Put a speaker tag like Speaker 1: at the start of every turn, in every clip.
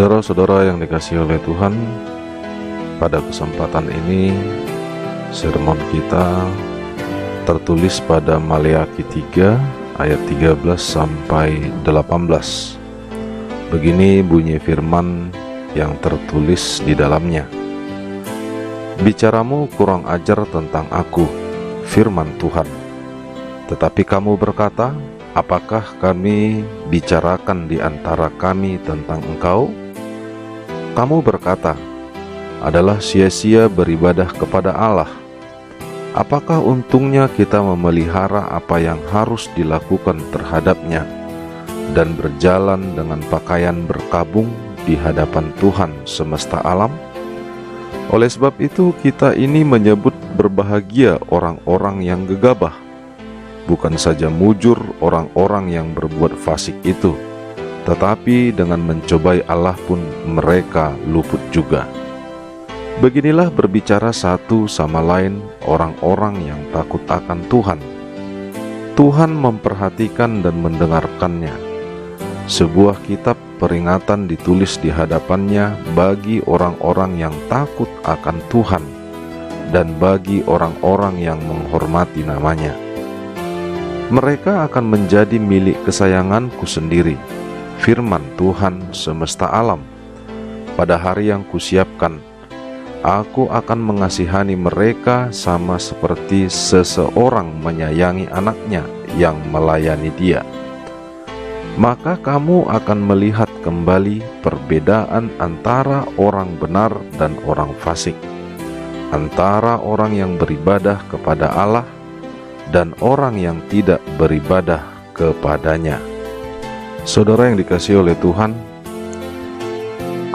Speaker 1: Saudara-saudara yang dikasihi oleh Tuhan, pada kesempatan ini sermon kita tertulis pada Maleakhi 3 ayat 13 sampai 18. Begini bunyi firman yang tertulis di dalamnya. Bicaramu kurang ajar tentang aku, firman Tuhan. Tetapi kamu berkata, apakah kami bicarakan di antara kami tentang engkau? Kamu berkata, adalah sia-sia beribadah kepada Allah. Apakah untungnya kita memelihara apa yang harus dilakukan terhadapnya dan berjalan dengan pakaian berkabung di hadapan Tuhan semesta alam? Oleh sebab itu kita ini menyebut berbahagia orang-orang yang gegabah, bukan saja mujur orang-orang yang berbuat fasik itu, tetapi dengan mencobai Allah pun mereka luput juga. Beginilah berbicara satu sama lain orang-orang yang takut akan Tuhan. Tuhan memperhatikan dan mendengarkannya. Sebuah kitab peringatan ditulis di hadapannya bagi orang-orang yang takut akan Tuhan dan bagi orang-orang yang menghormati namanya. Mereka akan menjadi milik kesayanganku sendiri, firman Tuhan semesta alam. Pada hari yang kusiapkan, aku akan mengasihani mereka sama seperti seseorang menyayangi anaknya yang melayani dia. Maka kamu akan melihat kembali perbedaan antara orang benar dan orang fasik, antara orang yang beribadah kepada Allah dan orang yang tidak beribadah kepadanya. Saudara yang dikasihi oleh Tuhan,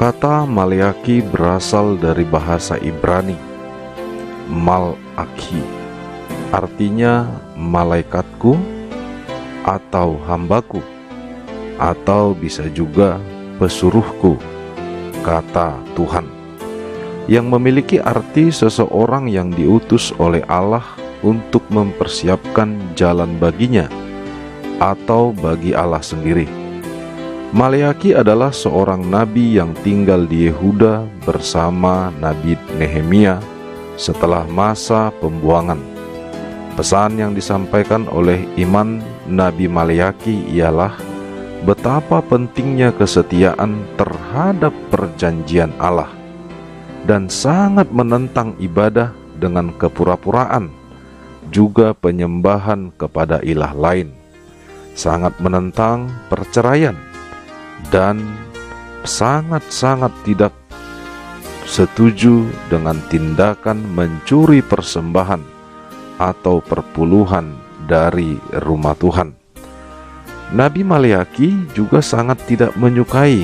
Speaker 1: kata Maleakhi berasal dari bahasa Ibrani, Mal-akhi, artinya malaikatku atau hambaku, atau bisa juga pesuruhku, kata Tuhan, yang memiliki arti seseorang yang diutus oleh Allah untuk mempersiapkan jalan baginya atau bagi Allah sendiri. Maleakhi adalah seorang nabi yang tinggal di Yehuda bersama Nabi Nehemia setelah masa pembuangan. Pesan yang disampaikan oleh iman Nabi Maleakhi ialah betapa pentingnya kesetiaan terhadap perjanjian Allah dan sangat menentang ibadah dengan kepura-puraan, juga penyembahan kepada ilah lain, sangat menentang perceraian, dan sangat-sangat tidak setuju dengan tindakan mencuri persembahan atau perpuluhan dari rumah Tuhan. Nabi Maleakhi juga sangat tidak menyukai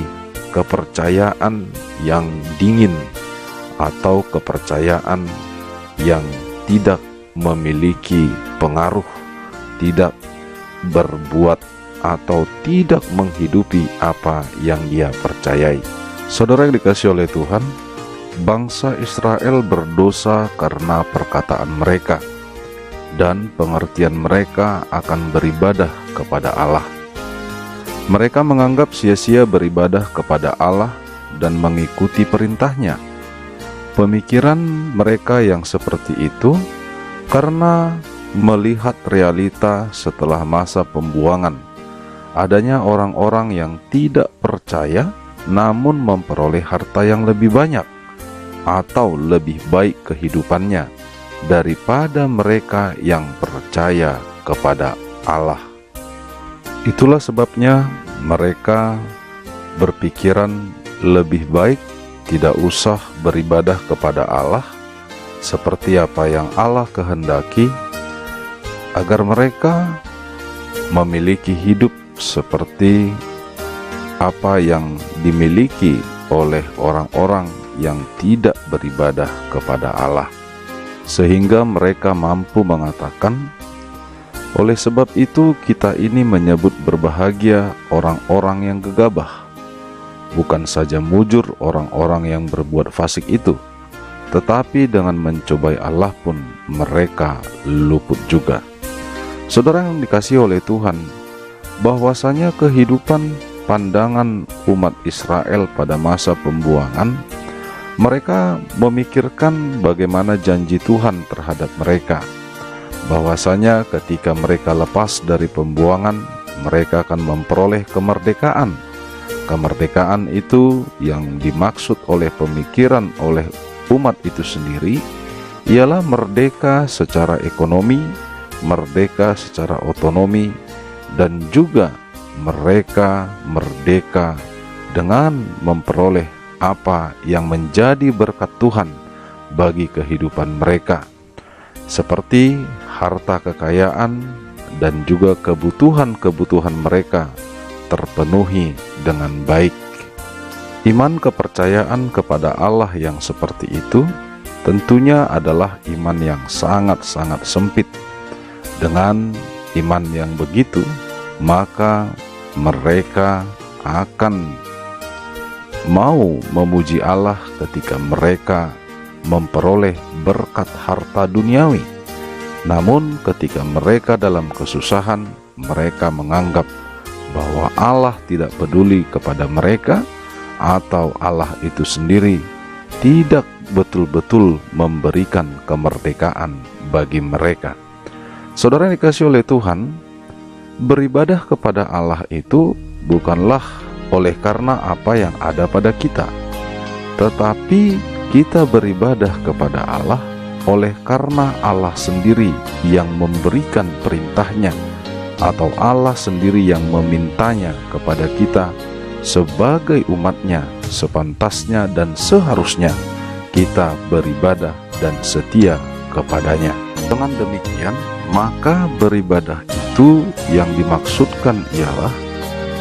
Speaker 1: kepercayaan yang dingin atau kepercayaan yang tidak memiliki pengaruh, tidak berbuat atau tidak menghidupi apa yang dia percayai. Saudara yang dikasihi oleh Tuhan, bangsa Israel berdosa karena perkataan mereka dan pengertian mereka akan beribadah kepada Allah. Mereka menganggap sia-sia beribadah kepada Allah dan mengikuti perintahnya. Pemikiran mereka yang seperti itu karena melihat realita setelah masa pembuangan, adanya orang-orang yang tidak percaya namun memperoleh harta yang lebih banyak atau lebih baik kehidupannya daripada mereka yang percaya kepada Allah. Itulah sebabnya mereka berpikiran lebih baik tidak usah beribadah kepada Allah seperti apa yang Allah kehendaki, agar mereka memiliki hidup seperti apa yang dimiliki oleh orang-orang yang tidak beribadah kepada Allah, sehingga mereka mampu mengatakan, oleh sebab itu kita ini menyebut berbahagia orang-orang yang gegabah, bukan saja mujur orang-orang yang berbuat fasik itu, tetapi dengan mencobai Allah pun mereka luput juga. Saudara yang dikasihi oleh Tuhan, bahwasanya kehidupan pandangan umat Israel pada masa pembuangan, mereka memikirkan bagaimana janji Tuhan terhadap mereka, bahwasanya ketika mereka lepas dari pembuangan, mereka akan memperoleh kemerdekaan. Kemerdekaan itu yang dimaksud oleh pemikiran oleh umat itu sendiri ialah merdeka secara ekonomi, merdeka secara otonomi, dan juga mereka merdeka dengan memperoleh apa yang menjadi berkat Tuhan bagi kehidupan mereka, seperti harta kekayaan dan juga kebutuhan-kebutuhan mereka terpenuhi dengan baik. Iman kepercayaan kepada Allah yang seperti itu tentunya adalah iman yang sangat-sangat sempit. Dengan iman yang begitu, maka mereka akan mau memuji Allah ketika mereka memperoleh berkat harta duniawi. Namun ketika mereka dalam kesusahan, mereka menganggap bahwa Allah tidak peduli kepada mereka, atau Allah itu sendiri tidak betul-betul memberikan kemerdekaan bagi mereka. Saudara yang dikasihi oleh Tuhan, beribadah kepada Allah itu bukanlah oleh karena apa yang ada pada kita, tetapi kita beribadah kepada Allah oleh karena Allah sendiri yang memberikan perintahnya, atau Allah sendiri yang memintanya kepada kita sebagai umatnya. Sepantasnya dan seharusnya kita beribadah dan setia kepadanya. Dengan demikian, maka beribadah itu yang dimaksudkan ialah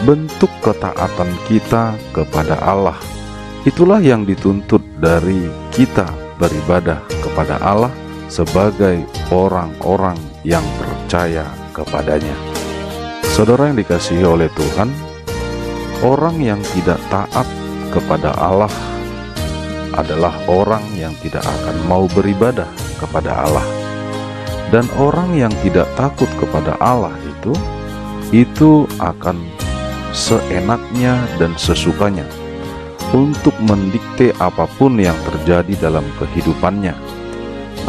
Speaker 1: bentuk ketaatan kita kepada Allah. Itulah yang dituntut dari kita beribadah kepada Allah sebagai orang-orang yang percaya kepadanya. Saudara yang dikasihi oleh Tuhan, orang yang tidak taat kepada Allah adalah orang yang tidak akan mau beribadah kepada Allah. Dan orang yang tidak takut kepada Allah itu akan seenaknya dan sesukanya untuk mendikte apapun yang terjadi dalam kehidupannya.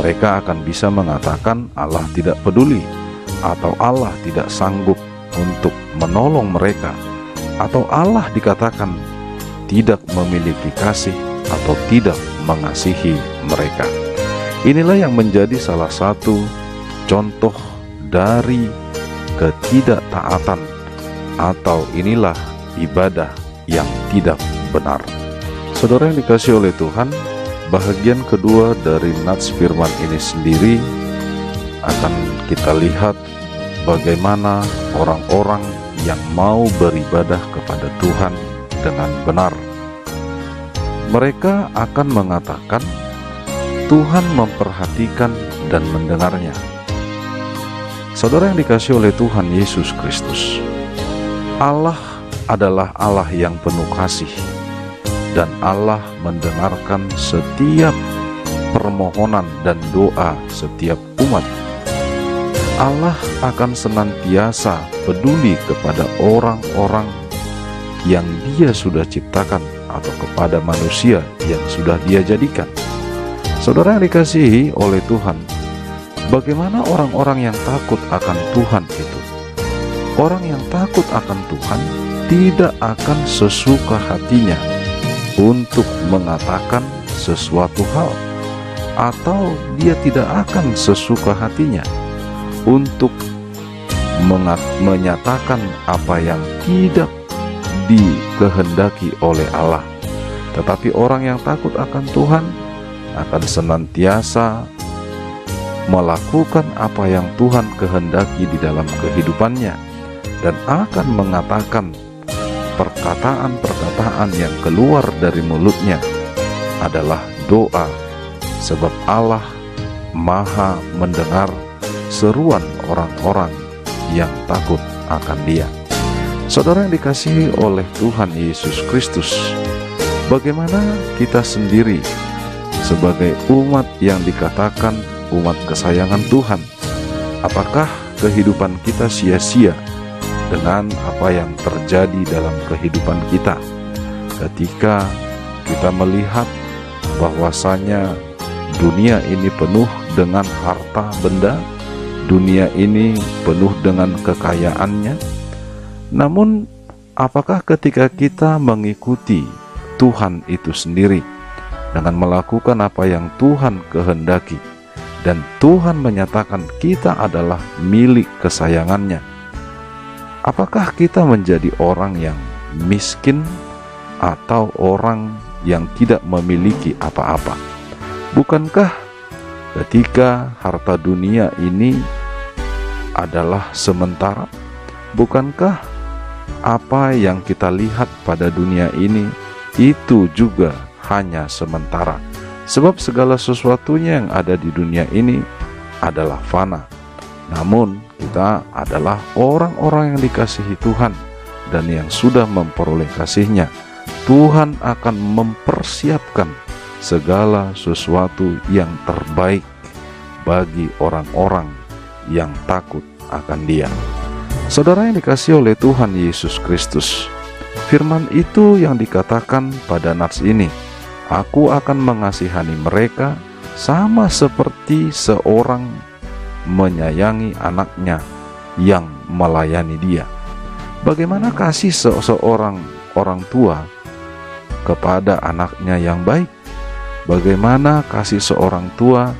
Speaker 1: Mereka akan bisa mengatakan Allah tidak peduli, atau Allah tidak sanggup untuk menolong mereka, atau Allah dikatakan tidak memiliki kasih atau tidak mengasihi mereka. Inilah yang menjadi salah satu contoh dari ketidaktaatan, atau inilah ibadah yang tidak benar. Saudara yang dikasihi oleh Tuhan, bahagian kedua dari nats firman ini sendiri akan kita lihat bagaimana orang-orang yang mau beribadah kepada Tuhan dengan benar. Mereka akan mengatakan Tuhan memperhatikan dan mendengarnya. Saudara yang dikasihi oleh Tuhan Yesus Kristus, Allah adalah Allah yang penuh kasih, dan Allah mendengarkan setiap permohonan dan doa setiap umat. Allah akan senantiasa peduli kepada orang-orang yang Dia sudah ciptakan, atau kepada manusia yang sudah Dia jadikan. Saudara yang dikasihi oleh Tuhan, bagaimana orang-orang yang takut akan Tuhan itu? Orang yang takut akan Tuhan tidak akan sesuka hatinya untuk mengatakan sesuatu hal, atau dia tidak akan sesuka hatinya untuk menyatakan apa yang tidak dikehendaki oleh Allah. Tetapi orang yang takut akan Tuhan akan senantiasa melakukan apa yang Tuhan kehendaki di dalam kehidupannya, dan akan mengatakan perkataan-perkataan yang keluar dari mulutnya adalah doa, sebab Allah Maha mendengar seruan orang-orang yang takut akan Dia. Saudara yang dikasihi oleh Tuhan Yesus Kristus, bagaimana kita sendiri sebagai umat yang dikatakan umat kesayangan Tuhan? Apakah kehidupan kita sia-sia dengan apa yang terjadi dalam kehidupan kita. Ketika kita melihat bahwasanya dunia ini penuh dengan harta benda, dunia ini penuh dengan kekayaannya, namun apakah ketika kita mengikuti Tuhan itu sendiri dengan melakukan apa yang Tuhan kehendaki, dan Tuhan menyatakan kita adalah milik kesayangannya, apakah kita menjadi orang yang miskin atau orang yang tidak memiliki apa-apa? Bukankah ketika harta dunia ini adalah sementara? Bukankah apa yang kita lihat pada dunia ini itu juga hanya sementara? Sebab segala sesuatunya yang ada di dunia ini adalah fana. Namun kita adalah orang-orang yang dikasihi Tuhan dan yang sudah memperoleh kasih-Nya. Tuhan akan mempersiapkan segala sesuatu yang terbaik bagi orang-orang yang takut akan Dia. Saudara yang dikasihi oleh Tuhan Yesus Kristus, firman itu yang dikatakan pada nats ini, "Aku akan mengasihani mereka sama seperti seorang menyayangi anaknya yang melayani dia." Bagaimana kasih seorang orang tua kepada anaknya yang baik? Bagaimana kasih seorang tua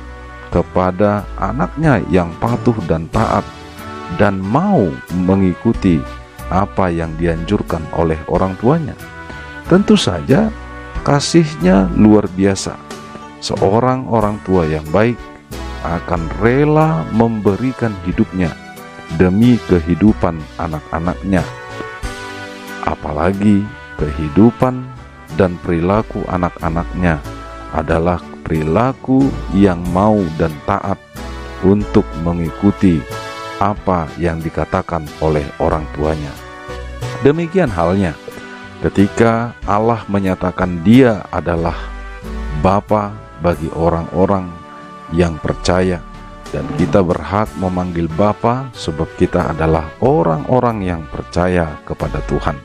Speaker 1: kepada anaknya yang patuh dan taat dan mau mengikuti apa yang dianjurkan oleh orang tuanya? Tentu saja kasihnya luar biasa. Seorang orang tua yang baik akan rela memberikan hidupnya demi kehidupan anak-anaknya. Apalagi kehidupan dan perilaku anak-anaknya adalah perilaku yang mau dan taat untuk mengikuti apa yang dikatakan oleh orang tuanya. Demikian halnya ketika Allah menyatakan Dia adalah Bapa bagi orang-orang yang percaya, dan kita berhak memanggil Bapa sebab kita adalah orang-orang yang percaya kepada Tuhan.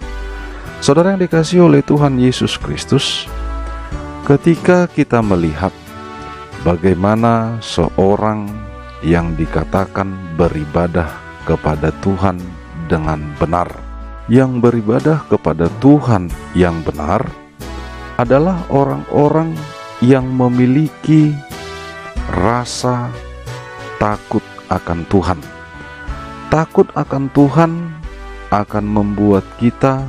Speaker 1: Saudara yang dikasihi oleh Tuhan Yesus Kristus, ketika kita melihat bagaimana seorang yang dikatakan beribadah kepada Tuhan dengan benar, yang beribadah kepada Tuhan yang benar adalah orang-orang yang memiliki rasa takut akan Tuhan. Takut akan Tuhan akan membuat kita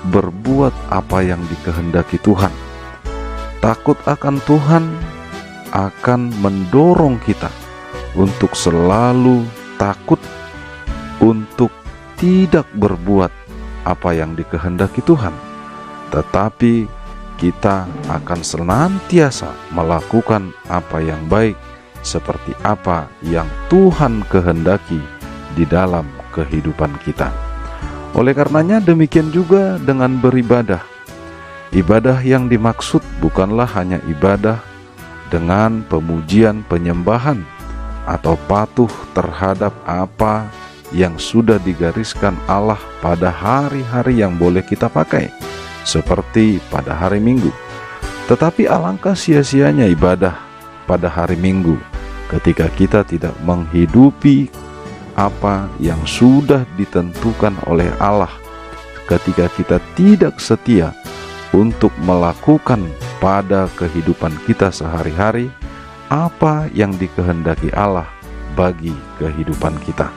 Speaker 1: berbuat apa yang dikehendaki Tuhan. Takut akan Tuhan akan mendorong kita untuk selalu takut untuk tidak berbuat apa yang dikehendaki Tuhan, tetapi kita akan senantiasa melakukan apa yang baik seperti apa yang Tuhan kehendaki di dalam kehidupan kita. Oleh karenanya demikian juga dengan beribadah. Ibadah yang dimaksud bukanlah hanya ibadah dengan pemujian penyembahan atau patuh terhadap apa yang sudah digariskan Allah pada hari-hari yang boleh kita pakai, seperti pada hari Minggu. Tetapi alangkah sia-sianya ibadah pada hari Minggu ketika kita tidak menghidupi apa yang sudah ditentukan oleh Allah, ketika kita tidak setia untuk melakukan pada kehidupan kita sehari-hari apa yang dikehendaki Allah bagi kehidupan kita.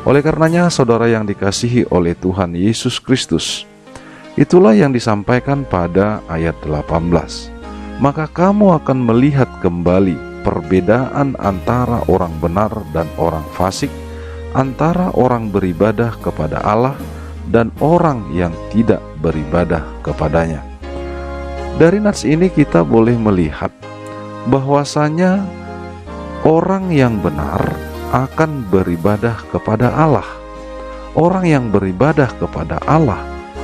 Speaker 1: Oleh karenanya, saudara yang dikasihi oleh Tuhan Yesus Kristus, itulah yang disampaikan pada ayat 18. Maka kamu akan melihat kembali perbedaan antara orang benar dan orang fasik, antara orang beribadah kepada Allah dan orang yang tidak beribadah kepadanya. Dari nats ini kita boleh melihat bahwasanya orang yang benar akan beribadah kepada Allah. Orang yang beribadah kepada Allah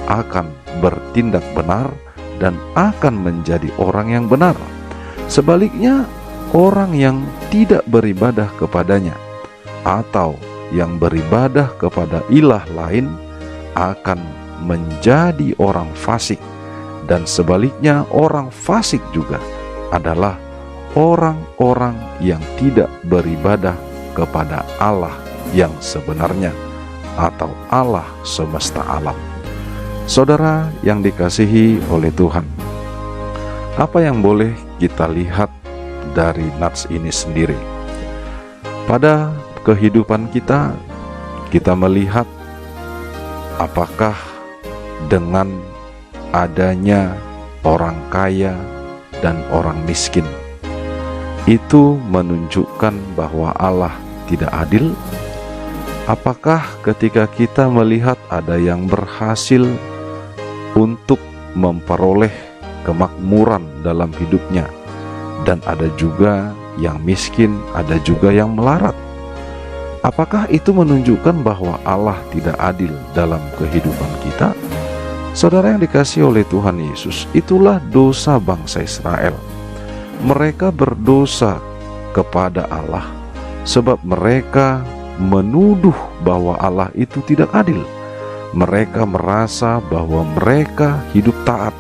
Speaker 1: akan bertindak benar dan akan menjadi orang yang benar. Sebaliknya, orang yang tidak beribadah kepadanya atau yang beribadah kepada ilah lain akan menjadi orang fasik, dan sebaliknya orang fasik juga adalah orang-orang yang tidak beribadah kepada Allah yang sebenarnya atau Allah semesta alam. Saudara yang dikasihi oleh Tuhan, apa yang boleh kita lihat dari nats ini sendiri? Pada kehidupan kita, kita melihat apakah dengan adanya orang kaya dan orang miskin itu menunjukkan bahwa Allah tidak adil? Apakah ketika kita melihat ada yang berhasil untuk memperoleh kemakmuran dalam hidupnya, dan ada juga yang miskin, ada juga yang melarat, apakah itu menunjukkan bahwa Allah tidak adil dalam kehidupan kita? Saudara yang dikasihi oleh Tuhan Yesus, itulah dosa bangsa Israel. Mereka berdosa kepada Allah sebab mereka menuduh bahwa Allah itu tidak adil. Mereka merasa bahwa mereka hidup taat,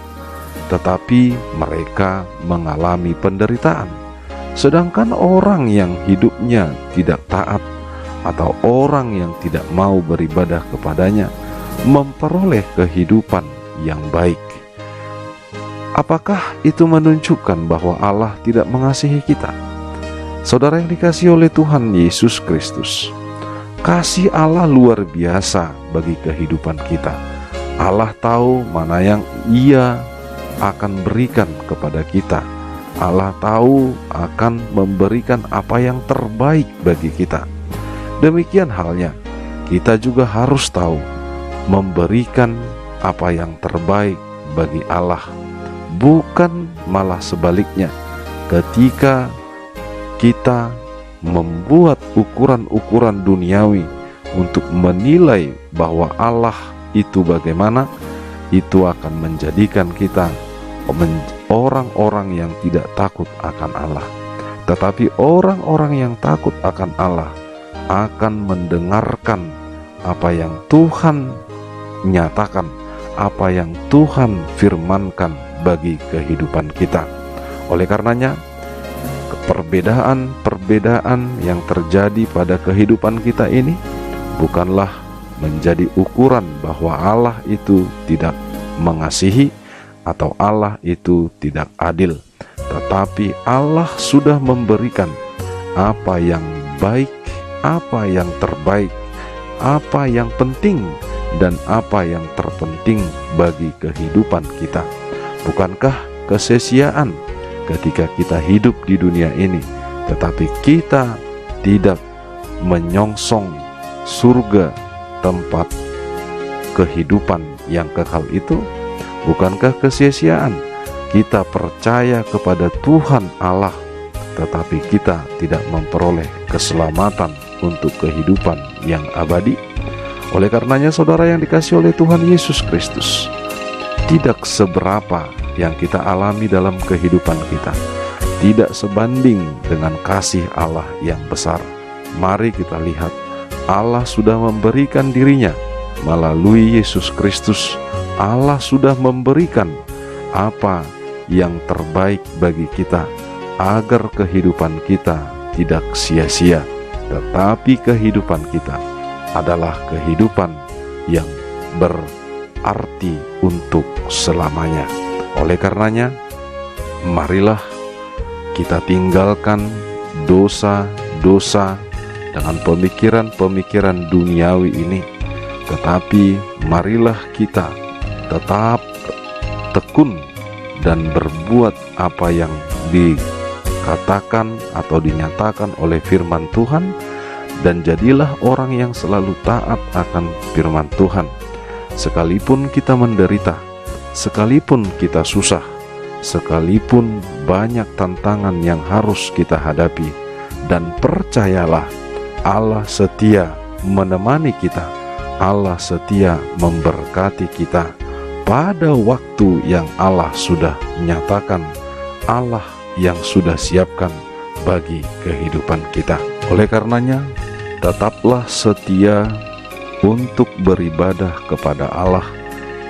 Speaker 1: tetapi mereka mengalami penderitaan. Sedangkan orang yang hidupnya tidak taat atau orang yang tidak mau beribadah kepadanya memperoleh kehidupan yang baik. Apakah itu menunjukkan bahwa Allah tidak mengasihi kita? Saudara yang dikasihi oleh Tuhan Yesus Kristus, kasih Allah luar biasa bagi kehidupan kita. Allah tahu mana yang Ia akan berikan kepada kita. Allah tahu akan memberikan apa yang terbaik bagi kita. Demikian halnya, kita juga harus tahu memberikan apa yang terbaik bagi Allah, bukan malah sebaliknya. Ketika kita membuat ukuran-ukuran duniawi untuk menilai bahwa Allah itu bagaimana, itu akan menjadikan kita orang-orang yang tidak takut akan Allah. Tetapi orang-orang yang takut akan Allah akan mendengarkan apa yang Tuhan nyatakan, apa yang Tuhan firmankan bagi kehidupan kita. Oleh karenanya, perbedaan-perbedaan yang terjadi pada kehidupan kita ini bukanlah menjadi ukuran bahwa Allah itu tidak mengasihi atau Allah itu tidak adil, tetapi Allah sudah memberikan apa yang baik, apa yang terbaik, apa yang penting, dan apa yang terpenting bagi kehidupan kita. Bukankah kesia-siaan ketika kita hidup di dunia ini, tetapi kita tidak menyongsong surga, tempat kehidupan yang kekal itu? Bukankah kesia-siaan kita percaya kepada Tuhan Allah, tetapi kita tidak memperoleh keselamatan untuk kehidupan yang abadi? Oleh karenanya, saudara yang dikasihi oleh Tuhan Yesus Kristus, tidak seberapa yang kita alami dalam kehidupan kita tidak sebanding dengan kasih Allah yang besar. Mari kita lihat, Allah sudah memberikan dirinya melalui Yesus Kristus. Allah sudah memberikan apa yang terbaik bagi kita, agar kehidupan kita tidak sia-sia, tetapi kehidupan kita adalah kehidupan yang berarti untuk selamanya. Oleh karenanya, marilah kita tinggalkan dosa-dosa dengan pemikiran-pemikiran duniawi ini, tetapi marilah kita tetap tekun dan berbuat apa yang dikatakan atau dinyatakan oleh firman Tuhan, dan jadilah orang yang selalu taat akan firman Tuhan. Sekalipun kita menderita, sekalipun kita susah, sekalipun banyak tantangan yang harus kita hadapi, dan percayalah, Allah setia menemani kita, Allah setia memberkati kita pada waktu yang Allah sudah nyatakan, Allah yang sudah siapkan bagi kehidupan kita. Oleh karenanya, Tetaplah setia untuk beribadah kepada Allah.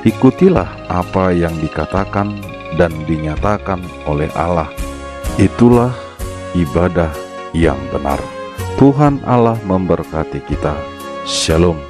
Speaker 1: Ikutilah apa yang dikatakan dan dinyatakan oleh Allah. Itulah ibadah yang benar. Tuhan Allah memberkati kita. Shalom.